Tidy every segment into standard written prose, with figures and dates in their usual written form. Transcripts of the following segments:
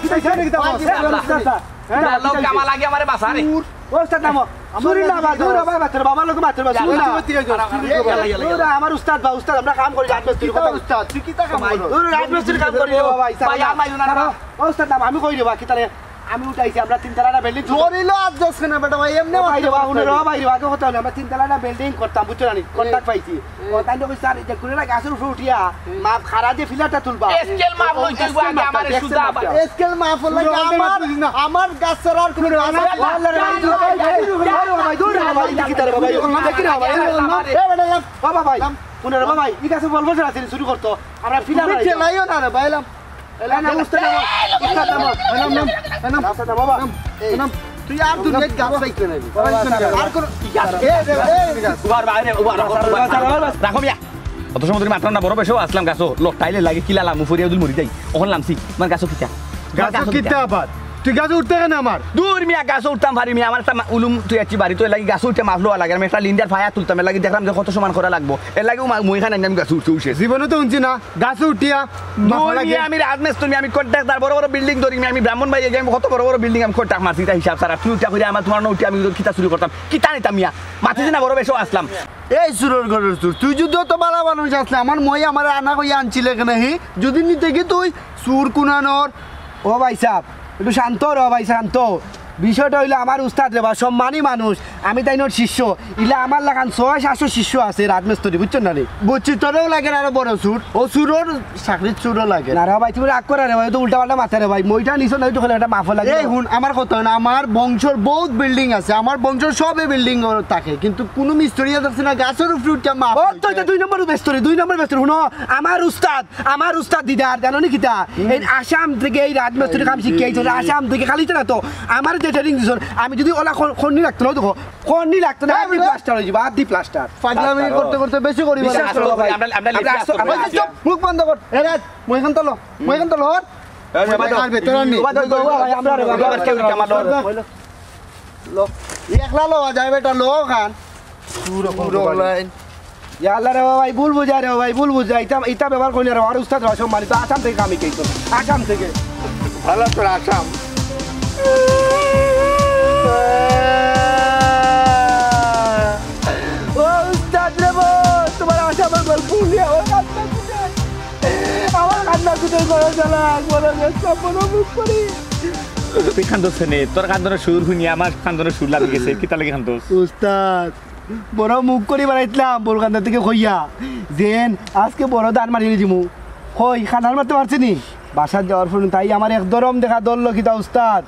কি তাইছে নাকি তা লোক কামা লাগে আমারে বাসা রে ওস্তাদ নামো চুরি না বা দূর বাবা বাচ্চা বাবা লোক মারতে বাবা দূর আমার উস্তাদ বা উস্তাদ আমরা কাম করি রাজমিস্ত্রি কথা উস্তাদ তুই কি তা কাম করো দূর রাজমিস্ত্রি কাম করি বাবা ভাই আমাইলো না ওস্তাদ নাম আমি কই দেবা কি তারে আমি উঠাইছি আমরা তিন তলাটা বিল্ডিং ধরিলো আজ দশ না বেটা ভাই এমনি ভাই বাবা উনি ভাই আগে কথা হলো আমরা তিন তলাটা বিল্ডিং করতাম বুঝছো না কন্টাক্ট পাইছি ও তাই তো স্যার এটা করে না গাছের উপর উঠিয়া মাপ খারা দিয়ে ফিলারটা তুলবা স্কেল মাপ লই তুই আগে আমারে সুদা স্কেল মাপ লাগে আমার গাছের আর কোনো আল্লাহ রে ভাই দূর ভাই কি তারে বাবা দেখি না ভাই বাবা ভাই পুনর বাবা ভাই এই গাছে বলবো আছে শুরু করতো আমরা ফিলার লাইও না রে ভাইলাম এলানা উস্তাদ নাম উস্তাদ বাবা নাম তুই আর দুনিয়া গাছ পাইতে না আর কোন গাছ উবার বাইরে উবার রাখো মিয়া অত সময় তুমি মাত্র না বড় বেশও আসলাম গাছো লোক টাইলে লাগে কিলালাম মুফরিয়া দুল মরি যাই ওখান লামছি মানে গাছো কিটা গাছ কিটা আবার তুই গাছ উঠতে কেন আমার দূর মিয়া গাছ উঠতাম ভারি মিয়া আমার উলুম তুই আছি বাড়ি তো লাগি গাছ উঠতে মাফলো লাগে আমি একটা লিন্ডার ফায়া তুলতাম লাগি দেখলাম যে কত সমান করা লাগবো এর লাগে মই খান আমি গাছ উঠতে উঠে জীবনে তো উঠছি না গাছ উঠিয়া আমি রাজমিস্ত্রি আমি কন্ট্রাক্টর বড় বড় বিল্ডিং ধরি আমি ব্রাহ্মণ ভাই আমি কত বড় বড় বিল্ডিং আমি কন্ট্রাক্ট মারছি তা হিসাব সারা তুই উঠা করে আমার তোমার উঠে আমি কিতা শুরু করতাম কিতা নিতাম মিয়া মাথা না বড় বেশও আসলাম এই সুরের ঘরের সুর তুই যদি তো বালা মানুষ আসলে আমার মই আমার আনা কই আনছিলে কেন হি যদি নিতে কি তুই সুর কুনানোর ও ভাই সাহেব একটু শান্ত র ভাই শান্ত বিষয়টা হইলো আমার উস্তাদ রে বা সম্মানী মানুষ আমি তাই নোর শিষ্য ইলা আমার লাগান 600-700 শিষ্য আছে রাজমিস্ত্রি বুঝছো না রে বুঝছি তোরও লাগে আরো বড় সুর ও সুরোর চাকরির সুরও লাগে না রে ভাই তুমি রাগ করে রে ভাই তো উল্টা পাল্টা মাথা রে ভাই মইটা নিছো না তো একটা মাফ লাগে এই হুন আমার কথা না আমার বংশর বহুত বিল্ডিং আছে আমার বংশর সবে বিল্ডিং থাকে কিন্তু কোনো মিস্ত্রি আছে না গাছের উপরে উঠা মাপ ও তো এটা 2 নম্বর মিস্ত্রি 2 নম্বর মিস্ত্রি শুনো আমার উস্তাদ দিদার জানো নি কিতা এই আসাম থেকে এই রাজমিস্ত্রি কাম শিখাইছো আসাম থেকে খালি না তো আমার যে ট্রেনিং দিছো আমি যদি ওলা খন্নি লাগতো না দেখো খন্নি লাগতো না আমি প্লাস্টার হই যাব আদি প্লাস্টার পাগলামি করতে করতে বেশি করি বিশ্বাস করো ভাই আমরা চুপ মুখ বন্ধ কর এ রাত মইখান তো হর আর ভেতর নি আমরা লো একলা লো যায় বেটা লো খান পুরো লাইন ইয়া আল্লাহ রে ভাই ভুল বুঝা রে ভাই ভুল বুঝা এটা ব্যবহার করি রে আর উস্তাদ রসম মানি তো আসাম থেকে আমি কইতো আসাম থেকে ভালো তো আসাম ও উস্তাদ রে তোমার আসামের গল্প নিয়ে আমার কান্না কুটে করে চলা বড় গেছে বড় মুখ করি তুই কান্দোস নে তোর কান্দনের সুর শুনি আমার কান্দনের সুর লাগি গেছে কিতা লাগি কান্দোস উস্তাদ বড় মুখ করি বানাইছিলাম বড় কান্দা থেকে কইয়া জেন আজকে বড় দান মারি দিমু কই খানার মারতে পারছি নি বাসার যাওয়ার ফোন তাই আমার একদরম দেখা দল কিতা উস্তাদ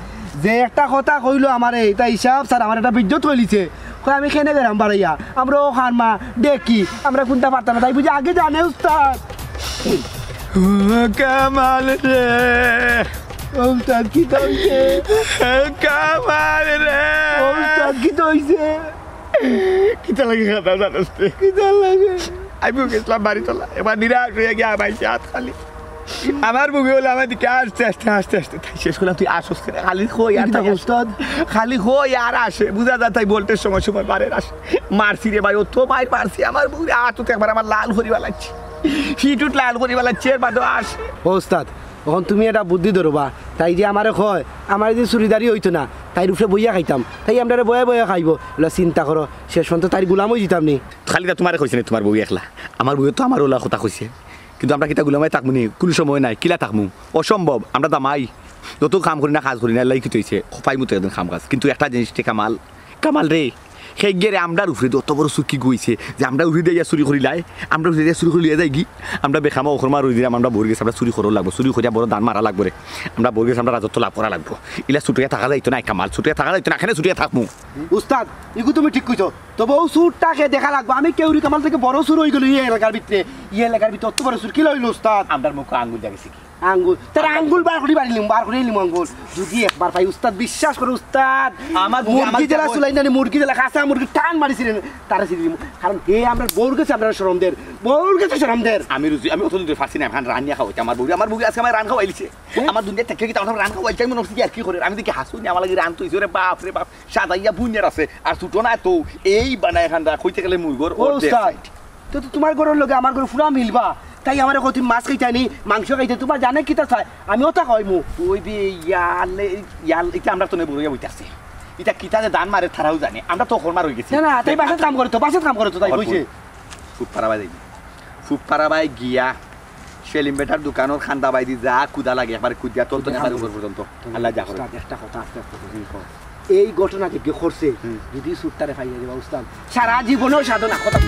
যে একটা কথা কইলো আমার এটা হিসাব স্যার আমার একটা বিদ্যুৎ কইলিছে কই আমি খেনে গেলাম বাড়াইয়া আমরা ও খানমা দেখি আমরা কোনটা পারতাম না তাই বুঝি আগে জানে উস্তাদ কামাল রে উস্তাদ কি হইছে কামাল রে উস্তাদ কি হইছে কিতা লাগে খাতা জানোস কি লাগে আমি গেছিলাম বাড়ি চলা এবার নিরাশ হয়ে গিয়ে আমাইছে হাত খালি আমার মুখে হলো আমার দিকে আস্তে আস্তে আস্তে আস্তে তাই শেষ করলাম তুই আসস খালি খোই আর উস্তাদ খালি খোই আর আসে বুঝা যায় তাই বলতে সময় সময় বারের আসে মারছি রে ভাই ও তো মায়ের মারছি আমার বুড়ি আতো তো একবার আমার লাল করিবা লাগছে হিটুট লাল করিবা লাগছে এর বাদও আসে উস্তাদ এখন তুমি একটা বুদ্ধি ধরবা তাই যে আমারে কয় আমার যে চুরিদারি হইতো না তাই রূপে বইয়া খাইতাম তাই আমরা বয়ে বয়ে খাইব এগুলো চিন্তা করো শেষ পর্যন্ত তাই গুলাম হয়ে যেতাম নি খালি তা তোমার কইছে না তোমার বউ একলা আমার বউ তো আমার ওলা কথা কইছে কিন্তু আমরা কিতা গুলামাই থাকবো নি কোনো সময় নাই কিলা থাকবো অসম্ভব আমরা দামাই যত কাম করি না কাজ করি না লাইকি তৈছে খোপাই মতো একদম কাম কাজ কিন্তু একটা জিনিস কামাল কামাল রে সেই গেরে আমরা উফরে অত বড় চুকি গইছে যে আমরা উফরে দিয়ে চুরি করি লাই আমরা উফরে দিয়ে চুরি করি লিয়ে যাই কি আমরা বেখামা ওখরমা রই দিলাম আমরা বর গেছি আমরা চুরি করা লাগবো চুরি করিয়া বড় দান মারা লাগবো রে আমরা বর গেছি আমরা রাজত্ব লাভ করা লাগবো ইলা ছুটিয়া থাকা যাইতো না কামাল ছুটিয়া থাকা যাইতো না এখানে ছুটিয়া থাকবো উস্তাদ ইগু তুমি ঠিক কইছো তবে ও সুরটাকে দেখা লাগবো আমি কেউরি কামাল থেকে বড় সুর হয়ে গেল ইয়ে এলাকার ভিতরে অত বড় সুর কি লইল উস্তাদ আপনার মুখ আঙ্গুল দেখেছি কি আঙ্গুল তার আঙ্গুল বার করে নিলাম আঙ্গুল যদি একবার পাই উস্তাদ বিশ্বাস করে উস্তাদ আমার মুরগি জেলা চুলাই না মুরগি জেলা কাঁচা মুরগি টান মারিছিলেন তারা ছিলি কারণ হে আমরা বউর কাছে আপনার শরমদের বউর কাছে শরমদের আমি অত দূর ফার্সি না এখন রান্না খাওয়াইছি আমার বউরি আজকে আমার রান খাওয়াইছে আমার দুনিয়া থেকে কি তখন রান খাওয়াইছে আমি নষ্ট আর কি করে আমি দেখি হাসুনি আমার লাগে রান তৈছে রে বাপ রে বাপ সাদাইয়া বুনিয়ার আছে আর ছুটো না তো এই বানায় এখানটা কইতে গেলে মুরগর উস্তাদ তো তোমার ঘরের লগে আমার ঘরে পুরা মিলবা তাই আমার কতি মাছ খাইতানি মাংস খাইতে তোমার জানে কিতা চাই আমিও তা কইমু ওই যে ইয়াল এটা আমরা তো নে বড়িয়া বইতাছে এটা কিতা যে দান মারে থারাও জানে আমরা তো খরমার হই গেছি না তাই বাসাত কাম করে তো তাই কইছে ফুপ পারাবাই গিয়া সেলিম বেটার দোকানের খান্দা বাইদি যা কুদা লাগে একবার কুদিয়া তোর তো একবার উপর পর্যন্ত আল্লাহ যা করে একটা কথা আস্তে এই ঘটনা থেকে করছে যদি সুটটারে ফাইয়া দিবা উস্তাদ সারা জীবনের সাধনা কথা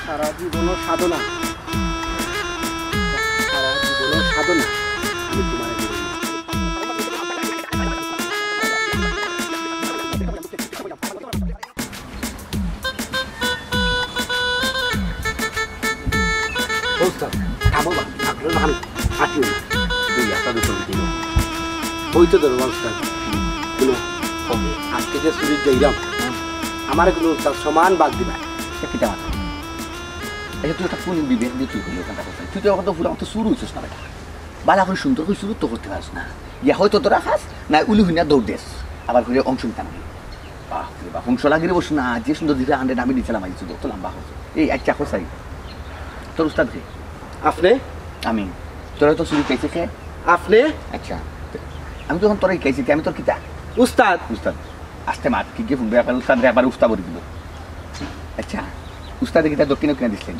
সারা জীবনের সাধনা আমি তোমার উস্তাদ থামো বা আপনার ভালো আটিও দুই একটা দুটো দিও ওই তো ধরো উস্তাদ শুনো আজকে যে সুযোগ যাইলাম আমার কোনো উস্তাদ সমান বাদ দিবা কিটা মাথা এটা তুই একটা কোন বিবেক দিয়ে তুই করলি কথা তুই তো কত ফুল তো শুরু হইছিস না বালা করে সুন্দর করে শুরু তো করতে পারিস না ইয়া হয়তো তোরা খাস না উলু হুইনা দৌড় দেস আবার করে অংশ নিতাম বা অংশ লাগিয়ে বস না যে সুন্দর দিকে 100 আমি দিয়েছিলাম আইছি তো লম্বা হচ্ছে এই একটা খোসাই তোর উস্তাদ কে আপনি আমি তোরা তো শুরু পেয়েছে কে আপনি আচ্ছা আমি তখন তোরাই খাইছি আমি তোর কিতা উস্তাদ আসতে মাত কি গিয়ে ফোন ব্যাপার উস্তাদ আবার উস্তা বলে দিব আচ্ছা উস্তাদে কিতা দক্ষিণে কিনা দিচ্ছেন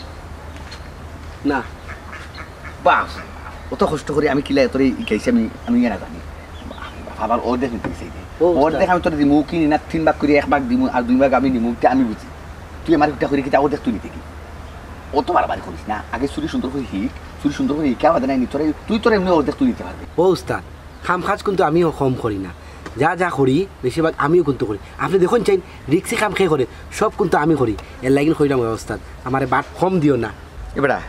না বাস অত কষ্ট করে আমি কিলা তোর খাইছি আমি এরা জানি আবার ওর দেখ নিতে গেছি ওর দেখ আমি তোর দিমু কিনি না 3 ভাগ করে 1 ভাগ দিমু আর 2 ভাগ আমি নিমু আমি বুঝি তুই আমার কিটা করে কিতা ওর দেখ তুই নিতে কি অত বারবারই করিস না আগে চুরি সুন্দর করে হিক চুরি সুন্দর করে হিকা বাদে নাই তুই তোর এমনি ওর দেখ তুই নিতে পারবি ও উস্তাদ খাম খাজ কিন্তু আমিও কম করি না যা করি বেশিরভাগ আমিও কিন্তু করি আপনি দেখুন চাই রিক্সি কাম খেয়ে করে সব কিন্তু আমি করি এর লাগিন কইলাম উস্তাদ আমার বাট কম দিও না এবারে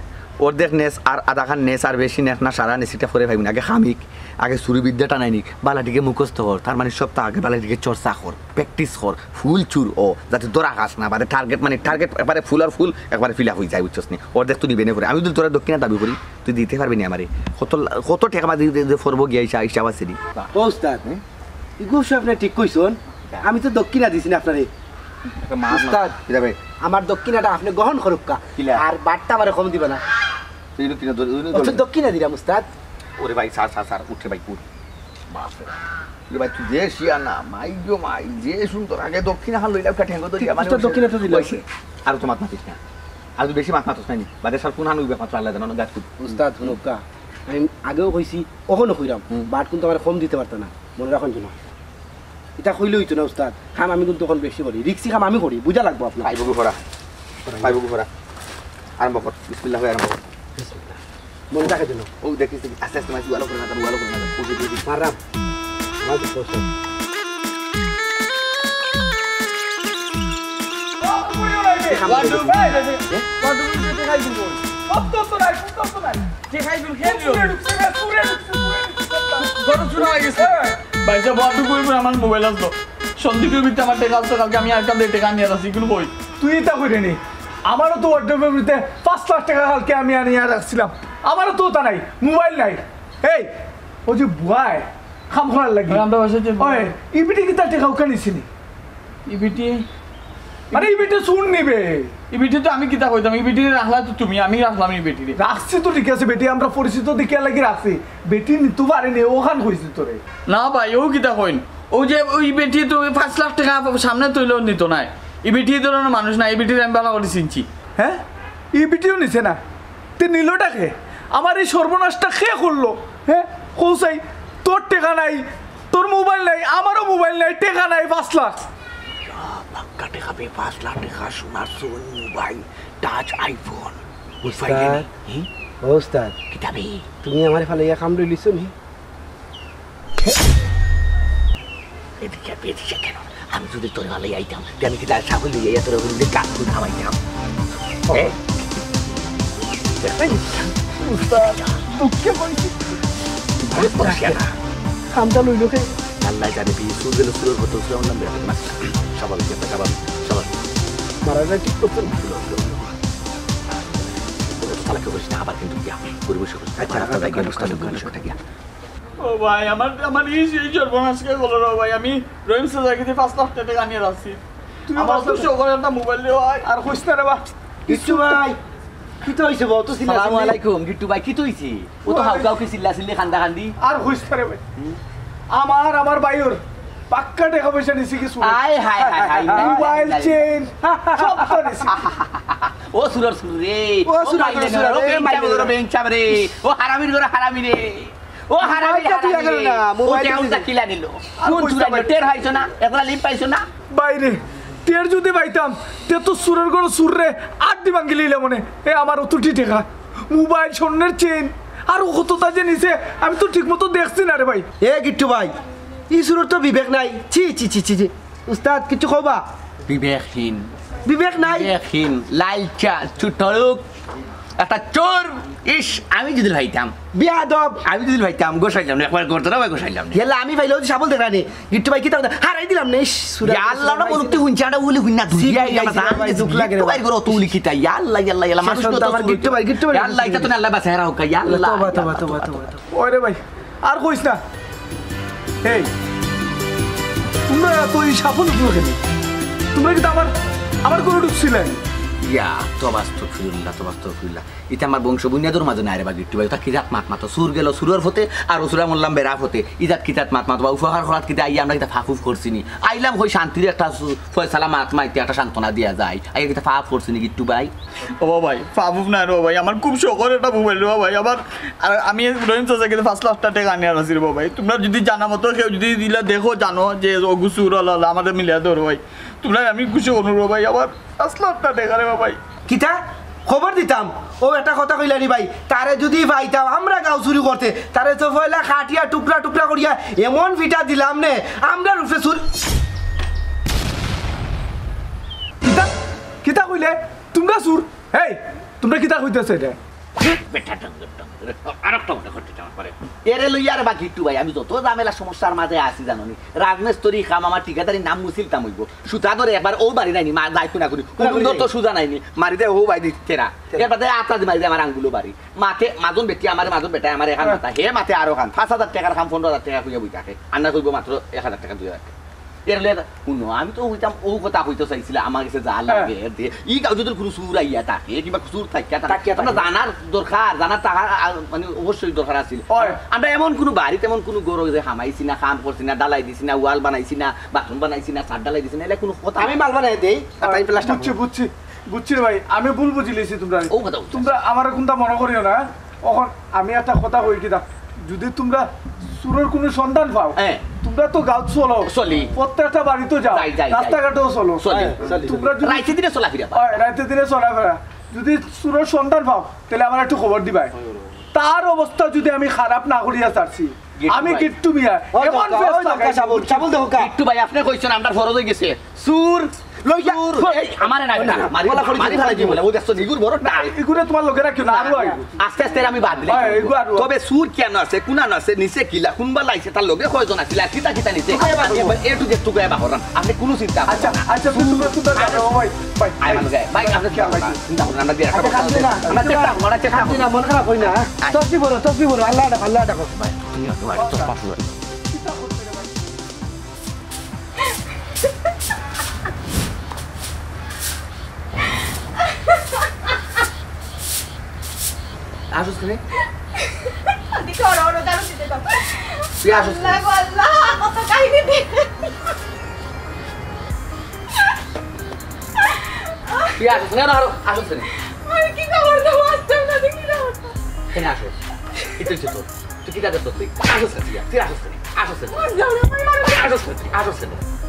অর্ধেক নেস আর আধা খান নেস আর বেশি নেস না সারা নেসিটা ফরে ভাবি না আগে খামিক আগে চুরি বিদ্যাটা নাই নিক বালাটিকে মুখস্থ কর তার মানে সপ্তাহ আগে বালাটিকে চর্চা কর প্র্যাকটিস কর ফুল চুর ও যাতে তোরা খাস না বাদে টার্গেট একবারে ফুল আর ফুল একবারে ফিল আপ হয়ে যায় বুঝছস নি অর্ধেক তুই নিবে না করে আমি যদি তোরা দক্ষিণা দাবি করি তুই দিতে পারবি না আমারে কত টাকা মা দিয়ে ফরবো গিয়া হিসাব আছে নি ও উস্তাদ ইগুস আপনি ঠিক কইছন আমি তো দক্ষিণা দিছি না আপনারে উস্তাদ যাবে আমার দক্ষিণাটা আপনি গ্রহণ করুক কা আর বাটটা আমারে কম দিবা না তুই দক্ষিণা দক্ষিণা দিলাম উস্তাদ ওরে ভাই সার উঠে ভাই পুর বাপরে ভাই তুই যে শিয়া না মাই যে সুন্দর আগে দক্ষিণা হাল লইলা কা ঠেঙ্গো দরিয়া মানে দক্ষিণা তো দিলাম আর তো মাত মাতিস না আর তুই বেশি মাত মাতিস না বাদে সার কোন হান উইবে মাত্র আল্লাহ জানো গাছ উস্তাদ শুনুক কা আমি আগেও কইছি কখনো কইরাম বাট কিন্তু আমার কম দিতে পারতো না মনে রাখুন না এটা কইলে হইতো না উস্তাদ খাম আমি কিন্তু তখন বেশি করি রিক্সি খাম আমি করি বুঝা লাগবো আপনার পাইবগু ফরা আরম্ভ কর বিসমিল্লাহ আরম্ভ কর মনে থাকে দিন ও দেখিস আস্তে আস্তে মাছ ভালো করে না ওকে দিবি মারাম আমার তো কষ্ট আমার মোবাইল আসতো সন্দীপের ভিতরে আমার টেকা আসতো কালকে আমি একটা টেকা নিয়ে আসছি কিন্তু বই তুই তা করে নি আমারও তো ওয়ার্ড্রোবের ভিতরে 5 লাখ টাকা কালকে আমি আনিয়ে রাখছিলাম আমারও তো তা নাই মোবাইল নাই এই ও যে বুয়ায় খাম খোলার লাগি আমরা বসেছি ওই ইবিটি কি তার টাকা ওখানে নিছিনি ইবিটি আরে ইবিটি শুন নিবে ইবিটি তো আমি কিতা কইতাম ইবিটি রাখলা তো তুমি আমি রাখলাম ইবিটি রাখছি তো ঠিক আছে বেটি আমরা পরিচিত দেখে লাগি রাখছি বেটি নিতে পারেনি ওখান হয়েছে তোরে না ভাই ও কিতা কইন ও যে ওই বেটি তো 5 লাখ টাকা সামনে তৈলেও নিত না ইবিটি ধরনের মানুষ না ইবিটি আমি ভালো করে চিনছি হ্যাঁ ইবিটিও নিছে না তে নিলটাকে আমার এই সর্বনাশটা খেয়ে করলো হ্যাঁ কৌসাই তোর টেকা নাই তোর মোবাইল নাই আমারও মোবাইল নাই টেকা নাই 5 লাখ পাক্কা টেকা 5 লাখ টাকা স্মার্টফোন মোবাইল টাচ আইফোন ওস্তাদ কিতাবি তুমি আমার ফালে ইয়া কাম লইলিছো নি এদিকে কেন আমি যদি তোর ভালো আইতাম আমি কি তার ছাগল লইয়া তোর ওখানে কাজ করে খাওয়াইতাম উস্তাদ দুঃখে বলছি খামটা লইল কে আল্লাহ জানে বি সুরগেল সুরের হতো সুরাম নাম বের মাছ সবাই মারা যায় ঠিক করতে তালাকে বলিস না আবার কিন্তু গিয়া পরিবেশ গিয়া ও ভাই আমার এই সর্বনাশকে হলো রে ভাই আমি রহিম সাজাকিতে 5 লাখ টাকা নিয়ে রাখছি তুমি আমার তো সকলে একটা মোবাইল লিও আর আর কইছ না রে বা কিছু ভাই কি তো হইছে বউ তো চিল্লা আসসালামু আলাইকুম গিট্টু ভাই কি তুইছি ও তো হাউকাও কি চিল্লা চিল্লি খান্দা খান্দি আর হইছে রে ভাই আমার বাইর পাক্কা টাকা পয়সা নিছি কিছু আয় হায় হায় হায় মোবাইল চেন সব তো নিছি ও সুরর সুর রে ও সুরর সুরর রে, মাইলে বেং চাব রে ও হারামির ঘরে হারামি রে ও হারামি মোবাইলটা তুই আগে না, মোবাইল ও কেউটা কিলা নিল কোন চুরা টের হাইছো না একলা লিম পাইছো না বাইরে টের যদি পাইতাম তে তো সুরের গড় সুর রে আড্ডি ভাঙ্গি লইলে মনে এ আমার অতটি টাকা মোবাইল স্বর্ণের চেন আর কতটা যে নিছে আমি তো ঠিক মতো দেখছি না রে ভাই এ গিট্টু ভাই ইসুরর তো বিবেক নাই ছি ছি ছি ছি ছি। উস্তাদ কিছু কবা বিবেকহীন বিবেক নাই বিবেকহীন লালচা চুটলুক একটা চোর ইস আমি যদি ভাইতাম বিয়াদব আমি যদি ভাইতাম গোসাইলাম না একবার করতে না গোসাইলাম না গেলা আমি ভাইলো সাবল দেখানি গিট্টু ভাই কি তা হারাই দিলাম না ইস সুরা আল্লাহ না বলতে হুঞ্চাটা বলি হুইনা দুইয়া ভাই, দুঃখ লাগে রে ভাই। ভাই গরো তুলি খিতা আল্লাহ আল্লাহ আল্লাহ মানুষ শেষ তো আমার গিট্টু ভাই আল্লাহ এটা তো আল্লাহ বাসা হেরা হোক আল্লাহ তোবা তোবা তোবা তোবা ওই রে ভাই আর কইস না এই তোমরা তো এই সাফল উঠলো কেন তোমরা কিন্তু আমার গরু ঢুকছিলেন ইয়া তোবাস্তফিরুল্লাহ এটা আমার বংশ বুনিয়াদর মাঝে নাই রে বা গিট্টু ভাই ওটা কিজাত মাত মাতো সুর গেল সুরের হতে আর সুরা মল্লাম বেড়া হতে ইজাত কিজাত মাত মাতো বা উপহার খরাত কিতা আই আমরা কিতা ফাফুফ করছিনি আইলাম হই শান্তির একটা ফয়সালা মাত মাইতে একটা সান্ত্বনা দিয়া যায় আই কিতা ফাফ করছিনি গিট্টু ভাই ও ভাই ফাবুক না রে ভাই আমার খুব শখের একটা মোবাইল রে ভাই আবার আর আমি রহিম চাচা কিন্তু 5 লাখ টাকা আনি আর আসি রে ভাই তোমরা যদি জানা মতো কেউ যদি দিলা দেখো জানো যে অগুসুর হল আমাদের মিলিয়া ধর ভাই তোমরা আমি খুশি অনুরো ভাই আবার 5 লাখ টাকা রে ভাই কিতা খবর দিতাম ও একটা কথা কইলানি ভাই তারে যদি পাইতাম আমরা গাও চুরি করতে তারে তো পয়লা খাটিয়া টুকরা টুকরা করিয়া এমন ফিটা দিলাম নে আমরা রূপে চুরি কিতা কিতা কইলে তোমরা সুর এই তোমরা কিতা কইতেছে এটা এরে লইয়া রে বা গিট্টু ভাই আমি যত ঝামেলা সমস্যার মাঝে আছি জানি রাজমিস্ত্রি কাম আমার ঠিকাদারি নাম মুসিলতাম হইব সুতা ধরে একবার ও বাড়ি নাইনি মা যাইতো না করি কোন তো সুজা নাইনি মারি দে ও বাই দিতেরা এবার আত্মা দি মারি দে আমার আঙ্গুলো বাড়ি মাঠে মাজন বেটি আমার মাজন বেটা আমার এখান মাথা হে মাঠে আরো খান 5,000 টাকার খাম 15,000 টাকা খুঁজে বই থাকে আন্না কইব মাত্র 1,000 টাকা 2,000 টাকা এর লেদা শুনো আমি তো হইতাম ও কথা হইতে চাইছিলাম আমার কাছে যা লাগে দিয়ে ই গাও যদি কোনো সুর আইয়া থাকে কিংবা সুর থাকে আমরা জানার দরকার জানার টাকা মানে অবশ্যই দরকার আছে আমরা এমন কোনো বাড়িতে এমন কোনো গরু যে হামাইছি না কাম করছি না ডালাই দিছি না ওয়াল বানাইছি না বাথরুম বানাইছি না ছাদ ডালাই দিছি না এটা কোনো কথা আমি মাল বানাই দেই তাই প্লাস্টার বুঝছি রে ভাই আমি ভুল বুঝিলেছি তোমরা ও কথা তোমরা আমার কোনটা মনে করিও না এখন আমি একটা কথা কই কিতা যদি তোমরা সুরের কোনো সন্ধান পাও তোমরা তো গাঁও চলো চলি প্রত্যেকটা বাড়িতে যাও রাস্তাঘাটেও চলো তোমরা যদি রাইতে দিনে চলা ফিরা রাইতে দিনে চলাফেরা যদি সুরের সন্ধান পাও তাহলে আমার একটু খবর দিবাই তার অবস্থা যদি আমি খারাপ না করিয়া চাচ্ছি আমি গিট্টু মিয়া এমন চাবল দেখো কা একটু ভাই আপনি কইছেন আমরা ফরজ হয়ে গেছে সুর লইয়া এই আমারে না মারি ফেলাই দিব বলে ও দেখছো নিগুর বড় না এগুলো তোমার লোকেরা কেন আরো আস্তে আস্তে আমি বাদ দিলাম তবে সুর কেন আছে কোনা আছে নিচে কিলা কোনবা লাইছে তার লগে কয়জন আছিল কিতা কিতা নিচে এ টু জেড টু গায় বাহরান আপনি কোনো চিন্তা আচ্ছা আচ্ছা তোমরা যাও ভাই ভাই আই মান গায় ভাই আপনি চিন্তা করুন আমরা দিয়ে আমরা চেষ্টা না মন খারাপ হই না তসবি বলো আল্লাহ ডাকো ভাই আসুস রে দিকে ওরা দাঁড়ো দিতে দাও তুই আসুস আল্লাহ কত কাহিনী তুই আসুস না আসুস রে আমি কি খবর দাও আসতে না দেখি না কেন আসুস এটা হচ্ছে তোর তুই কি কাজে তোর আসুস রে তুই আসুস রে আসুস রে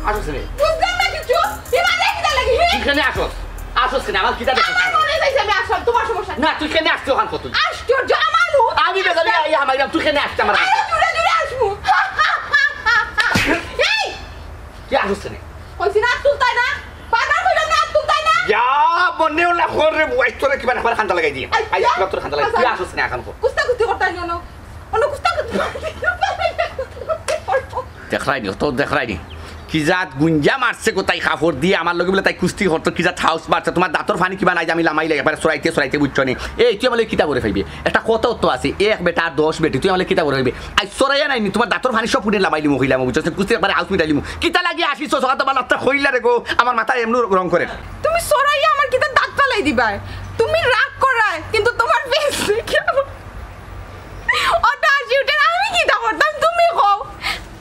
আসুস রে বুঝলাম না কিছু এবার দেখি না লাগি এখানে আসুস কেন আমার কিতা দেখছিস মনে যাইছে আমি আসলাম তোমার সমস্যা না তুই কেন আসছিস ওখান কত আশ্চর্য আমারও আমি বেজাবি আইয়া আমাইলাম তুই কেন আসছিস আমার জুড়ে আসবো এই কি আসুস রে কইছি না তুলতাই না বাজার কইলাম না তুলতাই না ইয়া বনে ওলা করে ওয়াইট করে কিবা না খান্তা লাগাই দিয়ে আইয়া কিবা তোর খান্তা লাগাই তুই আসুস না এখন কুস্তা কুস্তি করতে জানো অন্য কুস্তা কুস্তি দেখাইনি কি জাত গুঞ্জা মারছে কোথায় কাপড় দিয়ে আমার লগে বলে তাই কুস্তি হতো কি জাত হাউস মারছে তোমার দাঁতর ফানি কিবা নাই আমি লামাই লাগে এবার সরাইতে বুঝছো নি এই তুই আমাকে কিতা করে ফাইবে একটা কত তো আছে এক বেটা আর 10 বেটি তুই আমাকে কিতা করে ফাইবে আই সরাইয়া নাই তোমার দাঁতর ফানি সব পুড়ে লামাইলি মহিলা বুঝছো কুস্তি একবার হাউস মিটাইলি কিতা লাগি আসিস সকাল তোমার লাত্তা খইলা রে গো আমার মাথা এমনি রং করে তুমি সরাইয়া আমার কিতা দাঁত ফালাই দিবা তুমি রাগ করায় কিন্তু তোমার ফেস দেখে ওটা শুটের আমি কি তা করতাম তুমি কও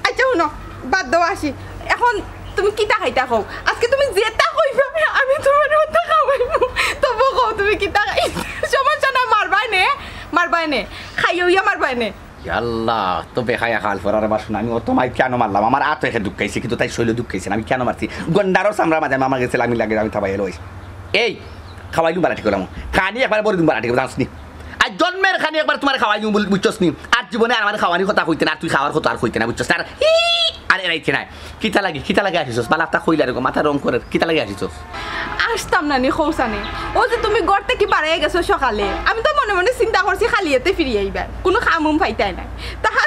আচ্ছা শুনো বাদ দাও আসি এখন তুমি কিতা খাইতা কও আজকে তুমি যেটা কইবা আমি তোমার ওটা খাওয়াইবো তবু কও তুমি কিতা খাই সমস্যা না মারবাই নে খাইও ইয়া মারবাই নে আল্লাহ তো বেখায়া খাল ফরার আমার শোনা আমি ও তোমায় কেন মারলাম আমার আত এসে দুঃখাইছে কিন্তু তাই শৈল দুঃখাইছে আমি কেন মারছি গন্ডারও সামরা মাঝে আমার গেছে আমি লাগে আমি থাবাই এলো এই খাওয়াইলু বাড়াটি করলাম খানি একবার বলে দিন বাড়াটি জানস নি আর জন্মের খানি একবার তোমার খাওয়াইলু বুঝছস নি আর জীবনে আর আমার খাওয়ানি কথা কইতে না তুই খাওয়ার কথা আর কইতে না বুঝছস আর এরাইতে নাই কিতা লাগে আসিছস বালা একটা কইলা রে মাথা রং করে কিতা লাগে আসিছস আসতাম না নি খৌসানে ও যে তুমি গড়তে কি বাড়াই গেছো সকালে আমি তো মনে মনে চিন্তা করছি খালি হাতে ফিরে আইবার কোনো কামুম পাইতাই নাই তাহা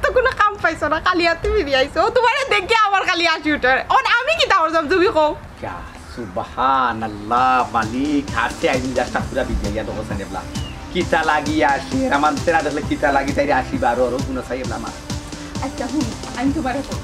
তো কোনো কাম পাইছো না খালি হাতে ফিরে আইছো তোমারে দেখে আমার খালি আসি উঠে আমি কি তাহর যাম তুমি কও সুবহানাল্লাহ মালিক হাতে আইনি যাটা পুরা বিজয়া তো হোসেন এবলা কিতা লাগি আসি আমার তেরা দেখলে কিতা লাগি তাই আসি বারো আর কোন সাই এবলা মা আচ্ছা হুম আমি তোমারে কই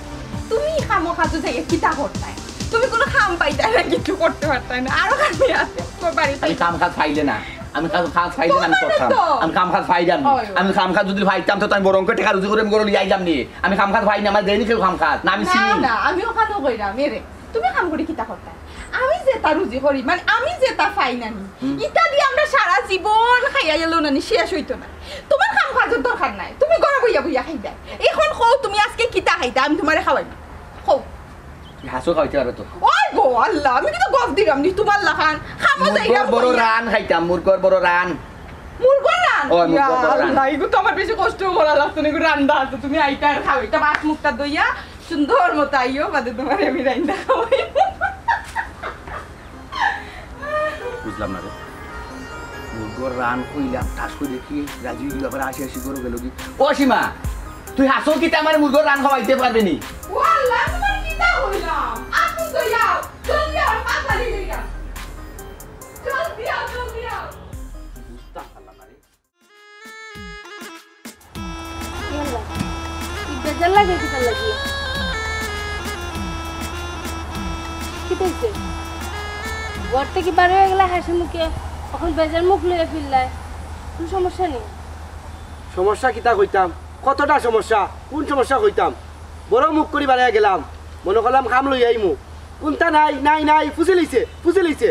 তুমি খামো খাজু থেকে কিতা করতাই তুমি কোনো কাম পাইতাই না কিছু করতে পারতাই না আরো কামি আছে তোর বাড়িতে আমি কাম কাজ পাইলে না আমি কাম পাইলে না আমি করতাম আমি কাম কাজ পাই যাম আমি কাম কাজ যদি পাইতাম তো আমি বড় অঙ্ক টাকা রুজি করে আমি গরু লিয়ে আইলাম নি আমি কাম কাজ পাই না আমার দেনি কেউ কাম কাজ না আমি চিনি না আমি ওখানে কইরা মেরে তুমি কাম করে কিতা করতাই আমি যে তা রুজি করি মানে আমি যে তা পাই না ইটা দিয়ে আমরা সারা জীবন খাইয়া গেল না শেষ হইতো না তোমার কাম কাজের দরকার নাই তুমি ঘরে বইয়া খাইতা এখন কও তুমি আজকে কিতা খাইতা আমি তোমারে খাওয়াই কও হাসো খাইতে পারো তো ওই গো আল্লাহ আমি কিন্তু গফ দিলাম নি তোমার লাখান খামো যাইলাম বড় রান খাইতাম মুরগর বড় রান মুরগর রান ওই মুরগর বড় রান আল্লাহ ইগো তো আমার বেশি কষ্ট করা লাগতো না ইগো রান্না আছে তুমি আইতা আর খাওয়াইতা বাস মুখটা দইয়া সুন্দর মতো আইও বাদে তোমার আমি রান্না খাওয়াই বুঝলাম না রে মুরগর রান কইলাম টাস করে দেখি রাজু গিয়ে আবার আসি করে গেল কি ও সীমা তুই হাসো কি আমার মুরগর রান খাওয়াইতে পারবে নি ও আল্লাহ তোমার কিতা হইলাম আপু তো যাও চল যাও পাতা দিয়ে যাও চল দিও বুঝতা আল্লাহ মারে ইয়াল্লা কি বেজার লাগে কি তার লাগি কি কইছে ঘর থেকে বার হয়ে গেলা হাসি মুখে এখন বেজার মুখ লইয়া ফিরলাই কোন সমস্যা নেই সমস্যা কিতা কইতাম কতটা সমস্যা কোন সমস্যা কইতাম বড় মুখ করি বাড়াইয়া গেলাম মনে করলাম খাম লই আইমু কোনটা নাই ফুসে লইছে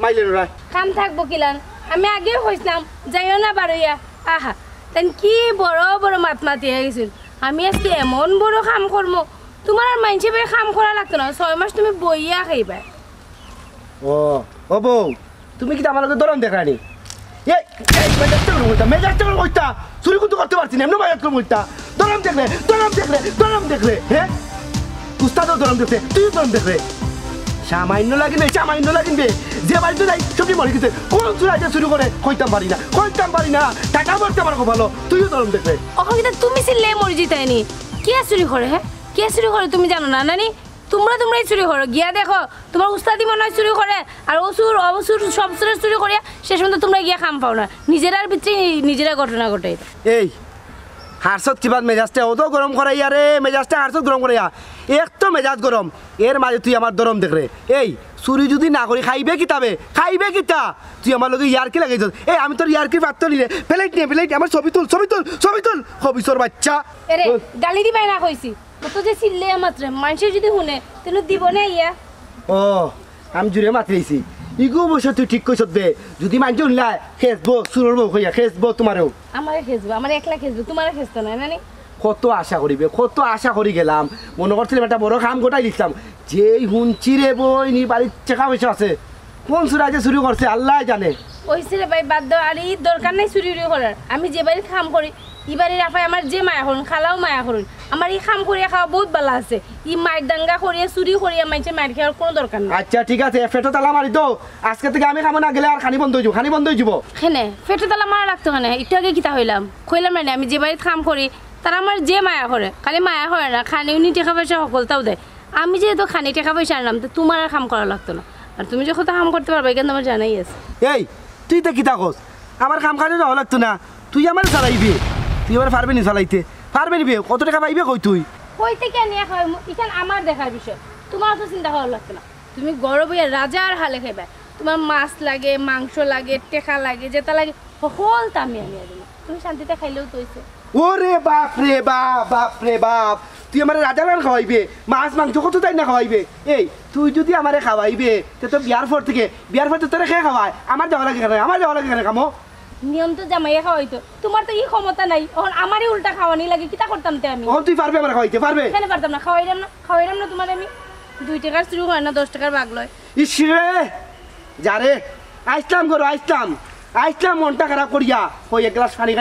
মাইলে নয় কাম থাকবো কিলান আমি আগেও হইছিলাম যাইও না বারইয়া আহা তেন কি বড় বড় মাত মাতি হয়ে গেছিল আমি আজকে এমন বড় কাম করবো তোমার আর মাইনছে বেড়ে কাম করা লাগতো না 6 মাস তুমি বইয়া খাইবা ও বউ তুমি কি আমার লগে দরম দেখানি মেজাজটা করে কইতা চুরি কিন্তু করতে পারছি না এমনি মেজাজ করে কইতা দরম দেখলে হ্যাঁ উস্তাদও দরম দেখছে তুইও দরম দেখলে সামান্য লাগিনবে যে বাড়িতে যাই সবজি মরে গেছে কোন চুরাইতে শুরু করে কইতাম পারি না টাকা বলতে আমার খুব ভালো তুইও দরম দেখলে ওখানে কিন্তু তুমি ছিলে মরে জিতাইনি কে চুরি করে হ্যাঁ কে চুরি করে তুমি জানো না নানি তোমরাই চুরি করো গিয়া দেখো তোমার উস্তাদি মনে হয় চুরি করে আর অবসুর সব চুরি করিয়া শেষ পর্যন্ত তোমরা গিয়া খাম পাও না নিজেরার ভিতরে নিজেরা ঘটনা ঘটে এই হারসত কিবা মেজাজটা অত গরম করাইয়া রে মেজাজটা হারসত গরম করাইয়া এক তো মেজাজ গরম এর মাঝে তুই আমার দরম দেখলে এই চুরি যদি না করি খাইবে কিতা তুই আমার লগে ইয়ারকি লাগাইছ এই আমি তোর ইয়ারকি পাত্র নিলে প্লেট আমার ছবি তুল হবিসর বাচ্চা এরে গালি দিবাই না কইছি তো যে চিল্লে মাত্র মানুষের যদি শুনে তেন দিব না ইয়া ও আমি জুড়ে মাতিছি ইগো বসে তুই ঠিক কইছ দে যদি মানুষ শুনলা খেসবো সুরব হইয়া খেসবো তোমারও আমারে খেসবো আমার একলা খেসবো তোমারে খেসতো না নানি কত আশা করি গেলাম মনে করছিলাম একটা বড় কাম গোটাই দিচ্ছিলাম যেই হুঁচি রে বই নি বাড়ির টাকা পয়সা আছে কোন সুরা যে শুরু করছে আল্লাহ জানে ওইসে রে ভাই বাদ দাও আর এই দরকার নাই চুরি করার আমি যে বাড়ির কাম করি ই বাড়ির আফাই আমার যে মায়া করুন খালাও মায়া করুন আমার এই কাম করিয়া খাওয়া বহুত ভালো আছে ই মায়ের দাঙ্গা করিয়া চুরি করিয়া মাইছে মায়ের খাওয়ার কোনো দরকার নেই আচ্ছা ঠিক আছে ফেটো তালা মারি তো আজকে থেকে আমি খাবো না গেলে আর খানি বন্ধ হয়ে যাব হেনে ফেটো তালা মারা লাগতো কেন একটু আগে কিতা কইলাম না আমি যে বাড়িতে কাম করি তারা আমার যে মায়া করে খালি মায়া করে না খানি উনি টাকা পয়সা সকলটাও দেয় আমি যেহেতু খানি টাকা পয়সা আনলাম তো তোমার আর কাম করা লাগতো না আর তুমি যখন কাম করতে পারবে এখানে তোমার জানাই আছে এই তুই তো কিতা কস আমার কাম কাজে যাওয়া লাগতো না তুই আমার চালাইবি তুই এবার পারবি নি চালাইতে পারবি নি কত টাকা পাইবে কই তুই কইতে কে নিয়ে খাওয়াই এখানে আমার দেখার বিষয় তোমার তো চিন্তা করা লাগতো না তুমি গরব হইয়া রাজার হালে খাইবে তোমার মাছ লাগে মাংস লাগে টেকা লাগে যেটা লাগে সকল আমি আনিয়া দিলাম তুমি শান্তিতে খাইলেও তো হইছে ওরে বাপ রে বাপ বাপ রে বাপ তুই আমার রাজা গান খাওয়াইবে মাছ মাংস কত তাই না খাওয়াইবে এই তুই যদি আমারে খাওয়াইবে তো বিয়ার পর থেকে তোরা খেয়ে খাওয়ায় আমার যাওয়া লাগে কেন কামো নিয়ম তো জামাইয়া খাওয়াইতো তোমার তো এই ক্ষমতা নাই এখন আমারই উল্টা খাওয়ানি লাগে কিতা করতাম তে আমি তুই পারবে আমার খাওয়াইতে পারবে কেন পারতাম না খাওয়াইলাম না তোমার আমি 2 টাকার শুরু হয় না 10 টাকার ভাগ লয় ইসরে যারে আইসলাম মনটা খারাপ করিয়া কই এক গ্লাস পানি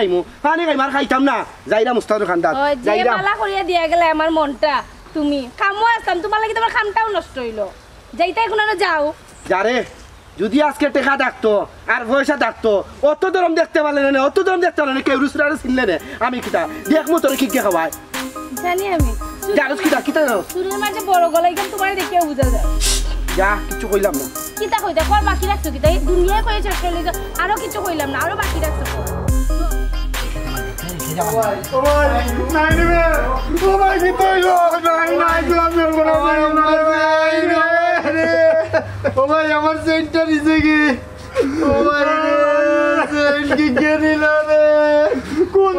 খাইমার খাইতাম না যাইরা মুস্তাদ খান্দাত যাইরা মালা করিয়া দিয়া গেলে আমার মনটা তুমি কামও আসতাম তোমার লাগি তোমার খামটাও নষ্ট হইলো যাইতা এখন আর যাও যারে যদি আজকে টাকা ডাকতো আর পয়সা ডাকতো অত দরম দেখতে পারলে না কেউ রুসরারে চিনলে না আমি কিতা দেখমু তোরে কি খাওয়াই জানি আমি জানোস কিতা জানো সুরের মাঝে বড় গলাই কেন তোমারে দেখিয়া বুঝা যায় যা কিছু কইলাম না কিতা কইতা কর বাকি রাখছো কিতা এই দুনিয়ায় কইছে চলে যা আরো কিছু কইলাম না আরো বাকি রাখছো আমার সেন্টার দিছে কি কে নিল রে কোন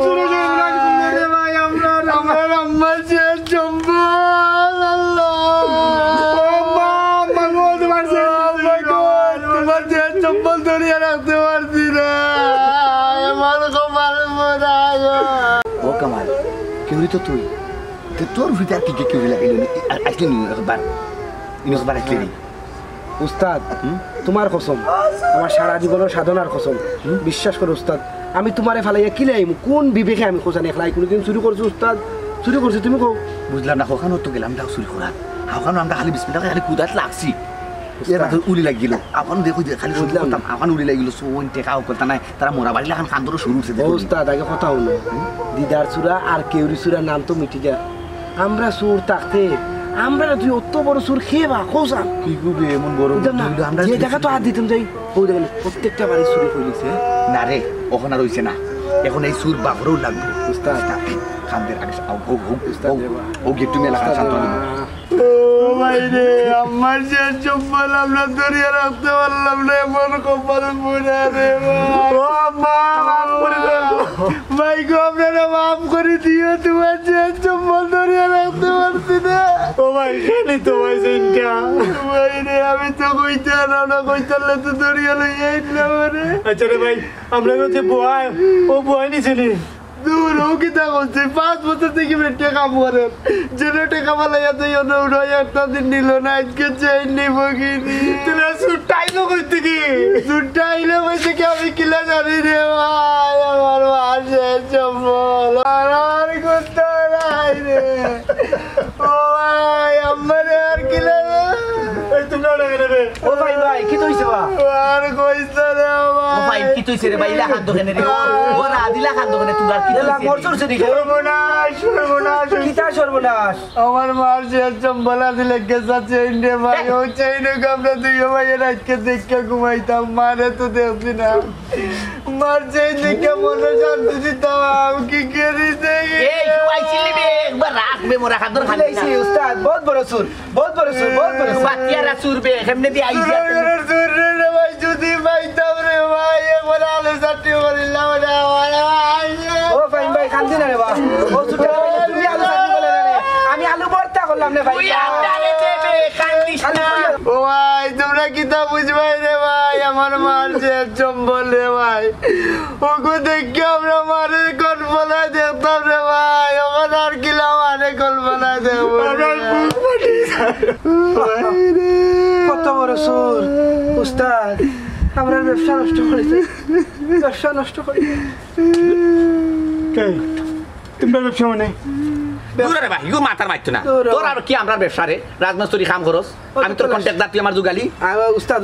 ভাই আমার আম্মার যে চম্বল আল্লাহ তোমার যে চম্বল ধরিয়া রাখতে পারছি না আমার কপাল ও কামাল কেউরি তো তুই তোর ভিতরে আর কি কেউ লাগাইল আসলি নি একবার আসলি নি উস্তাদ তোমার কসম আমার সারা জীবনের সাধনার কসম বিশ্বাস করো উস্তাদ আমি তোমারে ফালাইয়া কিলে আইমু কোন বিবেকে আমি খোঁজা নেখলাই কোনোদিন চুরি করছো উস্তাদ চুরি করছি তুমি কও বুঝলাম না কখনো তো গেলাম না চুরি করা এখন আমরা খালি বিসমিল্লাহ খালি কুদাত লাগছি উলি লাগিল এখন দেখো খালি বুঝলাম এখন উলি লাগিল সোন টেকাও করতে নাই তারা মোরা বাড়ি এখন কান্দরও শুরু হচ্ছে উস্তাদ আগে কথা হলো দিদার চূড়া আর কেউরি চূড়ার নাম তো মিটি যা আমরা সুর থাকতে আমরা তুই অত বড় সুর খেয়ে বা কোসা কি করবে এমন বড় আমরা যে টাকা তো আর দিতাম যাই ও দেখেন প্রত্যেকটা বাড়ি সুরে ফেলিছে না রে ওখান আর হইছে না এখন এই সুর বাবরও লাগবে উস্তাদ খান্দের আগে ও গেটু মেলা শান্ত ভাই রে আমার যে চম্বল আমরা ধরিয়া রাখতে পারলাম না এমন কপাল পুরা রে ভাই গো আপনারা মাফ করে দিও তোমার যে চম্বল ধরিয়া রাখতে পারছি না ও ভাই খেলি তো ভাই সেইটা ভাই রে আমি তো কইতে না কইতালে তো ধরিয়া লই আইলাম রে আচ্ছা রে ভাই আমরা যে বয় ও বয় নিছিলি দূর ও কিতা করছে 5 বছর থেকে বেটে কাম করে যেটা টাকা পালাইয়া তো উড়াই একটা দিন নিল না আজকে চেইন নিব কিনি তুই সুটাইলো কইতে কি সুটাইলো কইতে কি আমি কিলা জানি রে ভাই আমার মাসে চম্বল আর করতে নাই রে ও ভাই আমার আর কিলা এই তুমি না রে ও ভাই কি কইছে বা আর কইছে রে ভাই কি তুইছে রে ভাই লাখান দোকানে রে ও না দিলা খান দোকানে তুই আর কি এলা মরছর সে দিকে সর্বনাশ কিটা সর্বনাশ আমার মার যে চম্বলা দিলে গেছা চেইন রে ভাই ও চেইন আমরা দুই ভাই রাতকে দেখে ঘুমাইতাম মারে তো দেখছি না মার চেইন দেখে মনে শান্তি দিতাম কি করি দেখি এই আইছিলি বে একবার রাখবে মোরা খাদর খালি না উস্তাদ বহুত বড় সুর বাতিয়ারা সুর বে কেমনে দি আইছে সুর রে ভাই যদি পাইতাম রে ভাই একবার আলো চাটি করিলাম রে ও ভাই কান্দি না রে বা ও সুটা তুমি আলু সাজি বলে রে আমি আলু ভর্তা করলাম রে ভাই তুই আন্দারে দেবে কান্দিস না ও ভাই তোমরা কিতা বুঝবাই রে ভাই আমার মার যে চম্বল রে ভাই ওকে দেখে আমরা মারে কল্পনা দেখতাম রে ভাই ওখান আর কিলা মারে কল্পনা দেখবো কত বড় সুর উস্তাদ আমরা ব্যবসা নষ্ট করেছে তোমরা ব্যবসা মানে দূরে ভাই ইগো মাথার মারতো না তোর আর কি আমরা ব্যবসা রে রাজমিস্ত্রি কাম করস আমি তোর কন্টাক্ট তুই আমার জুগালি উস্তাদ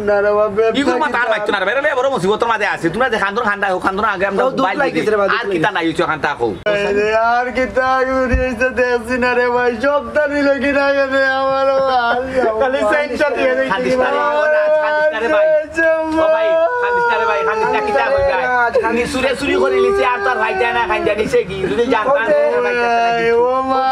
না রে বাবা ইগো মাথার মারতো না রে বড় মুসিবতর মাঝে আছে তোমরা যে খান্দর খান্দা ও খান্দর আগে আমরা বাইল আর কিটা নাই হইছো খান্তা কও আর কিতা ঘুরিয়েছে দেখছি না রে ভাই সবটা নিল কি না রে আমার খালি সেন্টার দিয়ে খান্দিস না রে ভাই ও ভাই খান্দিস না রে ভাই খান্দিস না কিটা কই ভাই আমি সুরে সুরি করে লিছে আর তোর ভাই যায় না খান জানিছে কি যদি জানতাম ও মা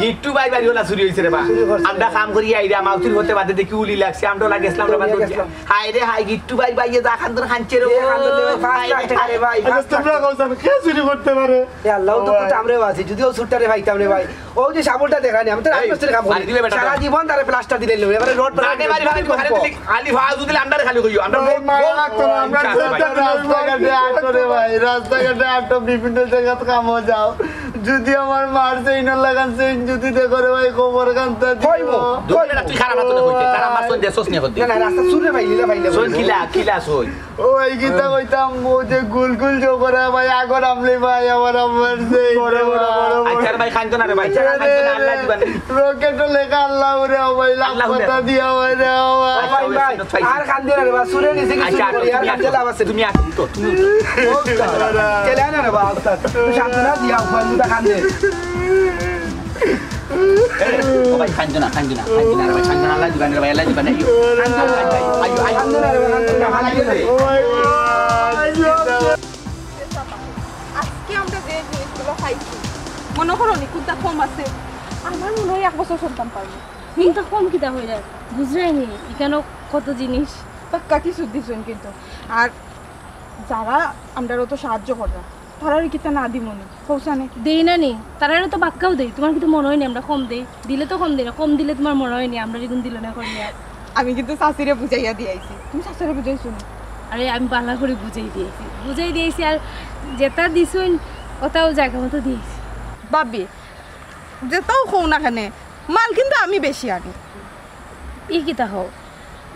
গিট্টু ভাই বাড়ি ওলা চুরি হয়েছে রে বা আমরা কাম করি আইরে আমার চুরি হতে বাদে দেখি উলি লাগছে আমরা ওলা গেছিলাম রে বাদে হাই রে হাই গিট্টু ভাই বাইয়ে যা খান্দর খানছে রে আরে ভাই তোমরা কইছেন কে চুরি করতে পারে এ আল্লাহ তো কত আমরে আছে যদি ও সুটটারে ভাইতাম রে ভাই ও যে সাবলটা দেখানি আমি তো রাজমিস্ত্রি কাম করি সারা জীবন তারে প্লাস্টার দিলে লই এবারে রোড আগে বাড়ি ভাই খালি দিলি খালি ভাজ দিলে আমরা খালি কইও আমরা আমরা রাস্তাঘাটে আটো রে ভাই রাস্তাঘাটে আটো বিভিন্ন জায়গা কাম যাও যদি আমার মারছে ইনার লাগানছে যদি দেখো রে ভাই খবর কান্তা কইবো তুই খারাপ না তো কইতে তার আমার সন দেছস নি করতে না রাস্তা চুরে ভাইলে ভাইলে সন কিলা সই ও এই গীতা কইতাম ও যে গুলগুল জো করে ভাই আগর আমলে ভাই আমার মারছে বড় বড় আচ্ছা ভাই খানতো না রে ভাই খানতো না আল্লাহ দিবেন রকেট লেখা আল্লাহ রে ভাই লাখ কথা দিয়া ভাই রে ভাই ভাই আর কান দিনা রে বা সুরে নিছে কি চুরি করি আর কান দিলা বাসে তুমি আসি তো তুমি চলে না রে বা উস্তাদ তুই শান্ত না দিয়া উপর মুটা কান দে ও ভাই খানতো না রে ভাই খানতো না আল্লাহ দিবেন রে ভাই আল্লাহ দিবেন আইও কান দে রে বা ভালো লাগে ও ভাই আজকে আমরা যে জিনিসগুলো খাইছি মনে করো নিকুদা কম আছে আমার মনে হয় 1 বছর সন্তান পারবো কিন্তু কম কিতা হয়ে যায় বুঝরাইনি এখানে কত জিনিস পাক্কা কিছু দিছেন কিন্তু আর যারা আমরা তো সাহায্য কররা তারা কিতা না দি মনে পৌঁছানে দেই না নি তারা তো বাক্কাও দেই তোমার কিন্তু মনে হয়নি আমরা কম দেই দিলে তো কম দেই না কম দিলে তোমার মনে হয়নি আমরা এরকম দিল না করলে আমি কিন্তু শাশুড়ে বুঝাইয়া দিয়েছি তুমি শাশুড়ে বুঝাইছো না আরে আমি বাংলা করে বুঝাই দিয়েছি আর যেটা দিছুন ওটাও জায়গা মতো দিয়েছি ভাবি যেটাও হও না কেন মাল কিন্তু আমি বেশি আনি ই কিতা হও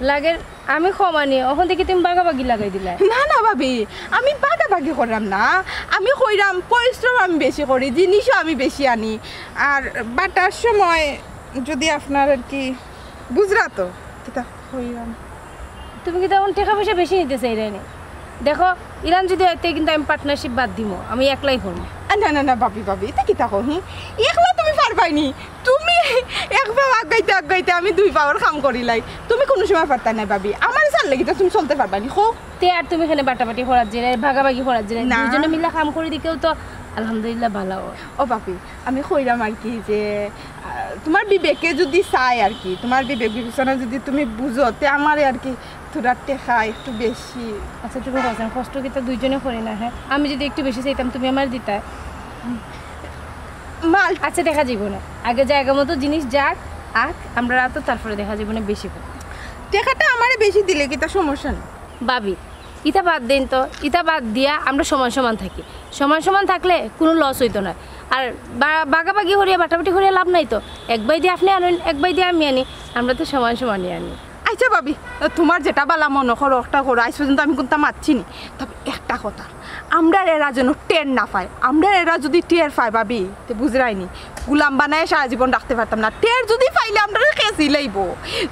লাগে আমি কমানি ওখান থেকে তুমি বাগাবাগি লাগাই দিলা না না ভাবি আমি বাগাবাগি করলাম না আমি কইরাম পরিশ্রম আমি বেশি করি জিনিসও আমি বেশি আনি আর বাটার সময় যদি আপনার আর কি বুঝরা তো কিতা কইরাম তুমি কি তখন টাকা পয়সা বেশি নিতে চাই রে দেখো ইরান যদি হইতে কিন্তু আমি পার্টনারশিপ বাদ দিব আমি একলাই করবো না না না ভাবি এটা কিতা কহি একলা তুমি পারবাইনি তুমি এক পা আগাইতে আমি 2 পাওয়ার কাম করিলাই তুমি কোনো সময় পারতা না ভাবি আমার সাল লাগি তো তুমি চলতে পারবানি খো তে আর তুমি এখানে বাটাবাটি করার জেনে ভাগাভাগি করার জেনে দুজনে মিলে কাম করে দিকেও তো আলহামদুলিল্লাহ ভালো ও ভাবি আমি কইরাম আর কি যে তোমার বিবেকে যদি চাই আর কি তোমার বিবেক বিবেচনা যদি তুমি বুঝো তে আমার আর কি তোরা টেকা একটু বেশি আচ্ছা তুমি বলছেন কষ্ট কি তো দুইজনে করি না হ্যাঁ আমি যদি একটু বেশি চাইতাম তুমি আমার দিতা মাল আচ্ছা দেখা যাব না আগে জায়গা মতো জিনিস যাক আমরা তো তারপরে দেখা যাব না বেশি করে টেকাটা আমারে বেশি দিলে কি তা সমস্যা না ভাবি ইটা বাদ দিন তো ইটা বাদ দিয়া আমরা সমান থাকি সমান থাকলে কোনো লস হইতো না আর বাগাবাগি হরিয়া বাটাবাটি হরিয়া লাভ নাই তো এক বাই দিয়ে আপনি আনুন এক বাই দিয়ে আমি আনি আমরা তো সমানই আনি আচ্ছা ভাবি তোমার যেটা বালা মনে করো একটা করো আজ পর্যন্ত আমি কোনটা মারছি নি তবে একটা কথা আমরা এরা যেন টের না পায় আমরা এরা যদি টের পায় ভাবি তো বুঝরাইনি গুলাম বানায় সারা জীবন রাখতে পারতাম না টের যদি পাইলে আমরা খেয়েছি লাইব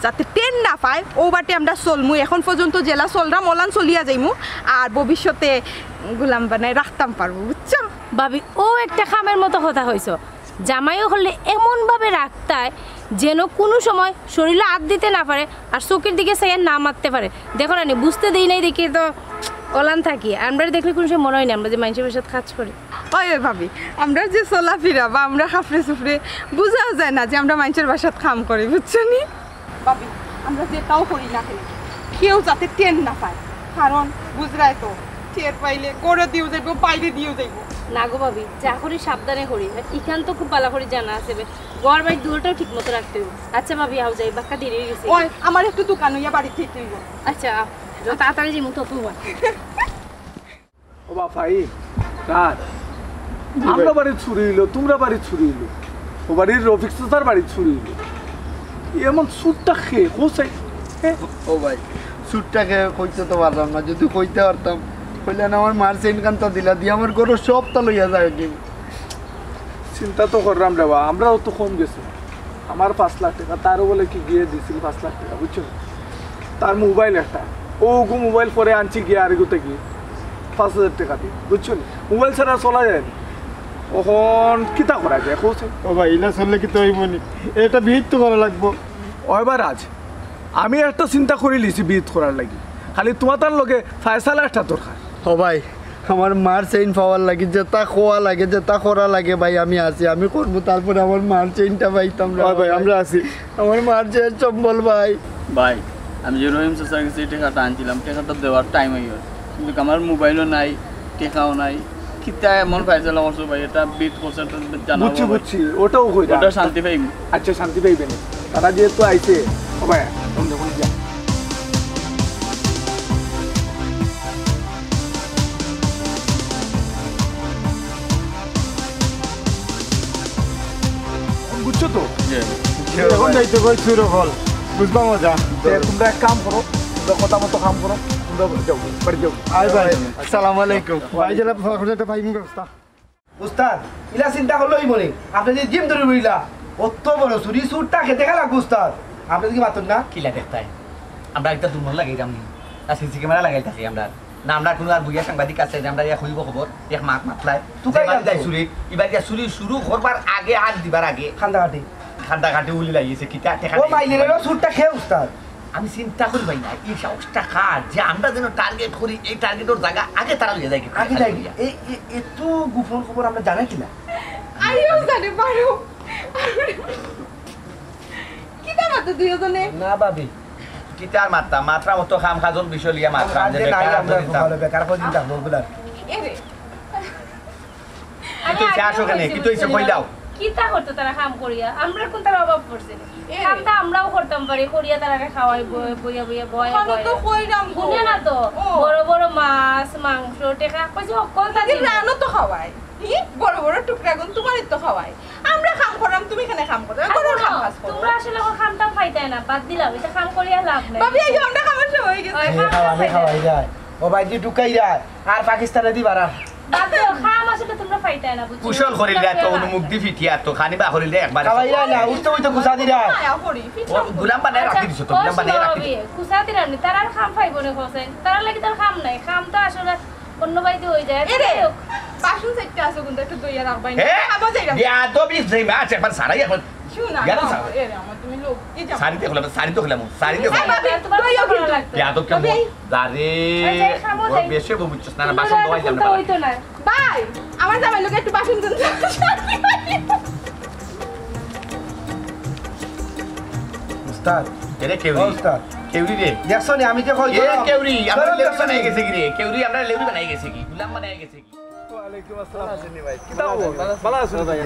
যাতে টের না পায় ও বাটে আমরা চলমু এখন পর্যন্ত জেলা চলরাম ওলান চলিয়া যাইমু আর ভবিষ্যতে গুলাম বানায় রাখতাম পারবো বুঝছো ভাবি ও একটা খামের মতো কথা হয়েছ জামাইও হলে এমনভাবে রাখতায় যেন কোনো সময় শরীরে হাত দিতে না পারে আর চোখের দিকে চাইয়া না মারতে পারে দেখো না বুঝতে দেই নাই দেখি তো ওলান থাকি আমরা দেখলে কোনো সময় মনে হয় না আমরা যে মানুষের সাথে কাজ করি ওই ভাবি আমরা যে চলাফেরা বা আমরা খাফরে সুফরে বোঝাও যায় না যে আমরা মানুষের বাসাত কাম করি বুঝছো নি ভাবি আমরা যেটাও করি না কেউ যাতে টেন না পায় কারণ বুঝরাই তো টের পাইলে করে দিও যাইব বাইরে দিও যাইব না গো ভাবি যা করি সাবধানে করি ইখান তো খুব ভালো করে জানা আছে ঘর বাড়ি দুটোটাও ঠিক মতো রাখতে হবে আচ্ছা ভাবি আও যাই বাক্কা দেরি হয়ে গেছে ওই আমার একটু দোকান হইয়া বাড়ি থেকে হইব আচ্ছা যত তাড়াতাড়ি যাই মতো তো ও বাপাই রাত আমরা বাড়ি ছুরি হইলো তোমরা বাড়ি ছুরি হইলো ও বাড়ির রফিক তার বাড়ি ছুরি হইলো এমন সুটটা খেয়ে কোথায় ও ভাই সুটটাকে কইতে তো পারলাম না যদি কইতে পারতাম কইলেন আমার মারছে ইনকাম তো দিলা দিয়ে আমার গরু সবটা লইয়া যায় কি চিন্তা তো করলাম রে বা আমরাও তো কম গেছি আমার 5 লাখ টাকা তারও বলে কি গিয়ে দিছিল 5 লাখ টাকা বুঝছো তার মোবাইল একটা ও গো মোবাইল পরে আনছি গিয়ে আর গুতে গিয়ে 5000 টাকা দিয়ে বুঝছো মোবাইল ছাড়া চলা যায় না ওখন কিতা করা যায় কোথায় ও ভাই ইলা চললে কি তো হইবনি এটা বিহিত তো করা লাগবো ওইবার আজ আমি একটা চিন্তা করে লিছি বিহিত করার লাগি খালি তোমার তার লগে ফায়সালা একটা দরকার ও ভাই আমার মার চেইন পাওয়ার লাগে যেটা খোয়া লাগে যেটা করা লাগে ভাই আমি আছি আমি করবো তারপরে আমার মার চেইনটা পাইতাম না ভাই আমরা আছি আমার মার চেইন চম্বল ভাই ভাই আমি যে রহিম চাচার কাছে টাকাটা আনছিলাম টাকাটা দেওয়ার টাইম হয়ে গেল কিন্তু আমার মোবাইলও নাই টাকাও নাই কিতা এমন ফাইসলা করছো ভাই এটা বিট করছে জানাবো বুঝছি বুঝছি ওটাও কই ওটা শান্তি পাইব আচ্ছা শান্তি পাইবেন তারা যেহেতু আইছে ও ভাই দেখুন যা বুঝছো তো এখন যাইতে কই শুরু হল বুঝবা মজা তোমরা এক কাম করো তোমরা কথা মতো কাম করো তোমরা যাও বাড়ি যাও আয় ভাই আসসালামু আলাইকুম ভাই জেলা ফখরটা ভাই ব্যবস্থা উস্তাদ ইলা চিন্তা করলোই মনে আপনি যে জিম ধরে বইলা অত বড় চুরি সুরটা খেতে গেল উস্তাদ আপনি কি মাতুন না কিলা দেখতাই আমরা একটা দুমল লাগাই যামনি আর সিসি ক্যামেরা লাগাই থাকি আমরা না আমরা কোনো আর বুঝিয়া সাংবাদিক আছে যে আমরা ইয়া হইব খবর এক মাত মাতলাই তুকাই যাই চুরি এবার ইয়া চুরি শুরু করবার আগে হাত দিবার আগে খান্দাঘাটি খান্ডা ঘাটে উলি লাগিয়েছে কিতা টেকা ও মাইলেরও সুরটা খেয়ে উস্তাদ আমি চিন্তা করি ভাই না এই সাহসটা কার যে আমরা যেন টার্গেট করি এই টার্গেটের জায়গা আগে তারা লিয়ে যায় আগে যাই এই এত গোপন খবর আমরা জানি কিনা আইও জানে পারো কি দাম তো দুইজনে না ভাবি কিতার মাত্রা মাত্রা মতো খাম খাজল বিষয় লিয়া মাত্রা কাজে নাই আমরা ভালো বেকার কদিন থাকবো ওগুলা এরে কিন্তু আসো কেন কিন্তু এসে কই দাও কিতা করতো তারা কাম করিয়া আমরা কোন তার অভাব পড়ছে কামটা আমরাও করতাম পারি করিয়া তারা খাওয়াই বইয়া বইয়া বয় খানো তো কইরাম গো শুনে না তো বড় বড় মাছ মাংস টেকা কইছে অকল তাকে রানো তো খাওয়াই বড় বড় টুকরা গুন তোমারই তো খাওয়াই আমরা কাম করাম তুমি এখানে কাম করো করো কাম কাজ করো তোমরা আসলে খামটা ফাইতাই না বাদ দিলাম এটা কাম করিয়া লাভ নাই ভাবি এই আমরা খাবার সময় হয়ে গেছে খাওয়াই যায় ও ভাই জি টুকাই যায় আর পাকিস্তানে দিবার আর বাদ দাও খাম আসলে তোমরা ফাইতাই না বুঝছো কুশল করিলে তো মুখ দি ফিটিয়া তো খানি বা করিলে একবার খাওয়াই যায় না উঠতে উঠতে গুছা দিরা মায়া করি গুলাম বানায় রাখি দিছো তো গুলাম বানায় রাখি কুসাতি রানি তার আর খাম ফাইব না কোসেন তার লাগি তার খাম নাই খাম তো আসলে অন্য বাইতে হই যায় এরে বাসন সেটটা আছে কিন্তু একটু দইয়া রাখবাই না হ্যাঁ খাবো যাইরা ইয়া তো বি যেই মাছ একবার সারাই এখন শুনা গেল স্যার। এরে আমার তুমি লোক কি যাও সারিতে খলাম সারিতে খলাম সারিতে হ্যাঁ, খলাম বাবা, তোমার দইয়া ভালো কিন্তু লাগতো ইয়া তো কেমন দারে এই যে খামো যাই। বেশি বুঝছস না বাসন দোয়াই যাম না হইতো না ভাই আমার জামাই লোক একটু বাসন দেন উস্তাদ এরে কেউরি উস্তাদ কেউরি রে দেখছো নি আমি যে কই এ কেউরি আমরা লেবু বানাই গেছে কি রে কেউরি আমরা লেবু বানাই গেছে কি গুলাম বানাই গেছে কি ওয়ালাইকুম আসসালাম আসেনি ভাই কিতা ভালো আছো ভাই